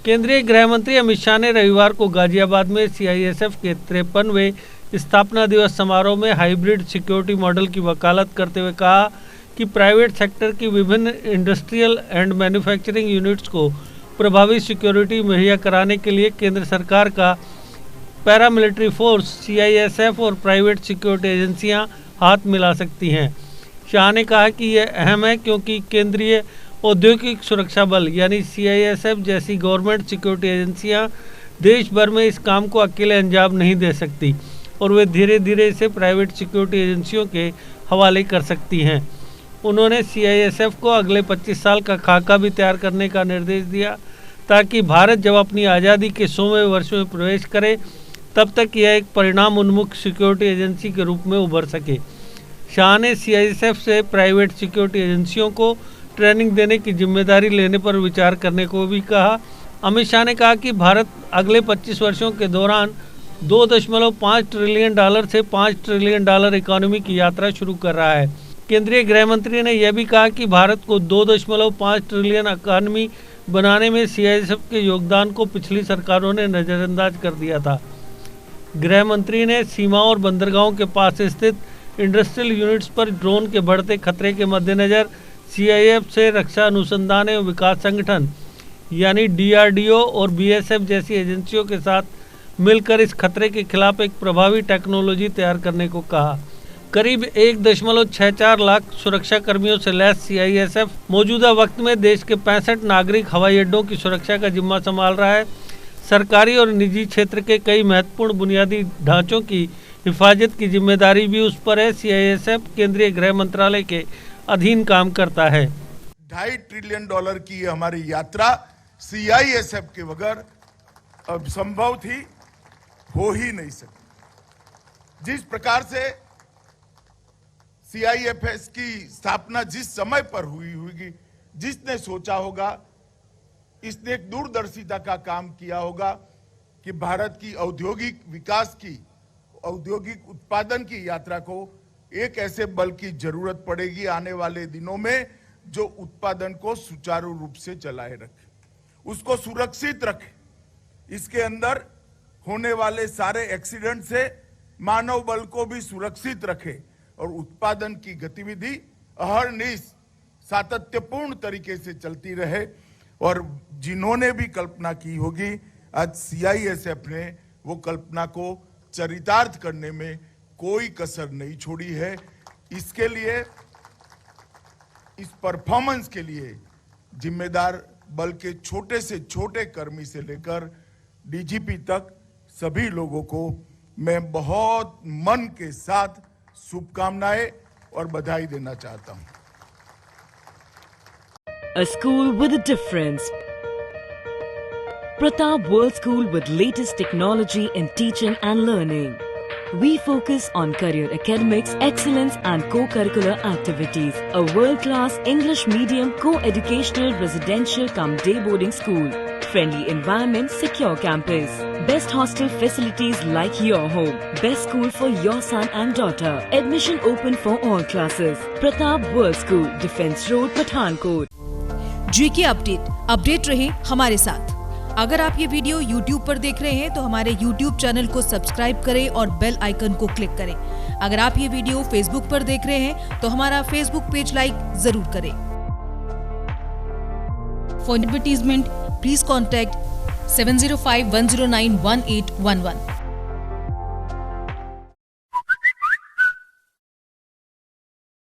केंद्रीय गृह मंत्री अमित शाह ने रविवार को गाजियाबाद में सीआईएसएफ के 53वें स्थापना दिवस समारोह में हाइब्रिड सिक्योरिटी मॉडल की वकालत करते हुए कहा कि प्राइवेट सेक्टर की विभिन्न इंडस्ट्रियल एंड मैन्युफैक्चरिंग यूनिट्स को प्रभावी सिक्योरिटी मुहैया कराने के लिए केंद्र सरकार का पैरामिलिट्री फोर्स सीआईएसएफ और प्राइवेट सिक्योरिटी एजेंसियां हाथ मिला सकती हैं। शाह ने कहा कि यह अहम है क्योंकि केंद्रीय औद्योगिक सुरक्षा बल यानी सीआईएसएफ जैसी गवर्नमेंट सिक्योरिटी एजेंसियां देश भर में इस काम को अकेले अंजाम नहीं दे सकती और वे धीरे धीरे इसे प्राइवेट सिक्योरिटी एजेंसियों के हवाले कर सकती हैं। उन्होंने सीआईएसएफ को अगले 25 साल का खाका भी तैयार करने का निर्देश दिया ताकि भारत जब अपनी आज़ादी के 100वें वर्ष में प्रवेश करे तब तक यह एक परिणाम उन्मुख सिक्योरिटी एजेंसी के रूप में उभर सके। शाह ने सीआईएसएफ से प्राइवेट सिक्योरिटी एजेंसियों को ट्रेनिंग देने की जिम्मेदारी लेने पर विचार करने को भी कहा। अमित शाह ने कहा कि भारत अगले 25 वर्षों के दौरान $2.5 ट्रिलियन से $5 ट्रिलियन इकोनॉमी की यात्रा शुरू कर रहा है। केंद्रीय गृह मंत्री ने यह भी कहा कि भारत को 2.5 ट्रिलियन इकोनॉमी बनाने में सीआईएसएफ के योगदान को पिछली सरकारों ने नज़रअंदाज कर दिया था। गृह मंत्री ने सीमा और बंदरगाहों के पास स्थित इंडस्ट्रियल यूनिट्स पर ड्रोन के बढ़ते खतरे के मद्देनज़र सीआईएफ से रक्षा अनुसंधान एवं विकास संगठन यानी डीआरडीओ और बीएसएफ जैसी एजेंसियों के साथ मिलकर इस खतरे के खिलाफ एक प्रभावी टेक्नोलॉजी तैयार करने को कहा। करीब 1.64 लाख सुरक्षा कर्मियों से लैस सीआईएसएफ मौजूदा वक्त में देश के 65 नागरिक हवाई अड्डों की सुरक्षा का जिम्मा संभाल रहा है। सरकारी और निजी क्षेत्र के कई महत्वपूर्ण बुनियादी ढांचों की हिफाजत की जिम्मेदारी भी उस पर है। सीआईएसएफ केंद्रीय गृह मंत्रालय के अधीन काम करता है। $2.5 ट्रिलियन की हमारी यात्रा सीआईएसएफ के बगैर अब संभव थी, हो ही नहीं सकती। जिस प्रकार से सीआईएफएस की स्थापना जिस समय पर हुई होगी, जिसने सोचा होगा, इसने एक दूरदर्शिता का काम किया होगा कि भारत की औद्योगिक विकास की, औद्योगिक उत्पादन की यात्रा को एक ऐसे बल की जरूरत पड़ेगी आने वाले दिनों में जो उत्पादन को सुचारू रूप से चलाए रखे, उसको सुरक्षित रखे, इसके अंदर होने वाले सारे एक्सीडेंट से मानव बल को भी सुरक्षित रखे और उत्पादन की गतिविधि अहर्निश सातत्यपूर्ण तरीके से चलती रहे। और जिन्होंने भी कल्पना की होगी, आज सीआईएसएफ ने वो कल्पना को चरितार्थ करने में कोई कसर नहीं छोड़ी है। इसके लिए, इस परफॉर्मेंस के लिए जिम्मेदार बल के छोटे से छोटे कर्मी से लेकर डीजीपी तक सभी लोगों को मैं बहुत मन के साथ शुभकामनाएं और बधाई देना चाहता हूं। A school with a difference. Pratap World School with latest technology in teaching and learning. We focus on career academics, excellence and co-curricular activities. A world-class English medium co-educational residential cum day boarding school. Friendly environment, secure campus. Best hostel facilities like your home. Best school for your son and daughter. Admission open for all classes. Pratap World School, Defence Road, Pathankot. GK update रहे हमारे साथ। अगर आप ये video YouTube पर देख रहे हैं तो हमारे YouTube चैनल को सब्सक्राइब करें और बेल आइकन को क्लिक करें। अगर आप ये वीडियो Facebook पर देख रहे हैं तो हमारा Facebook पेज लाइक जरूर करें। For advertisement please contact 7051091811।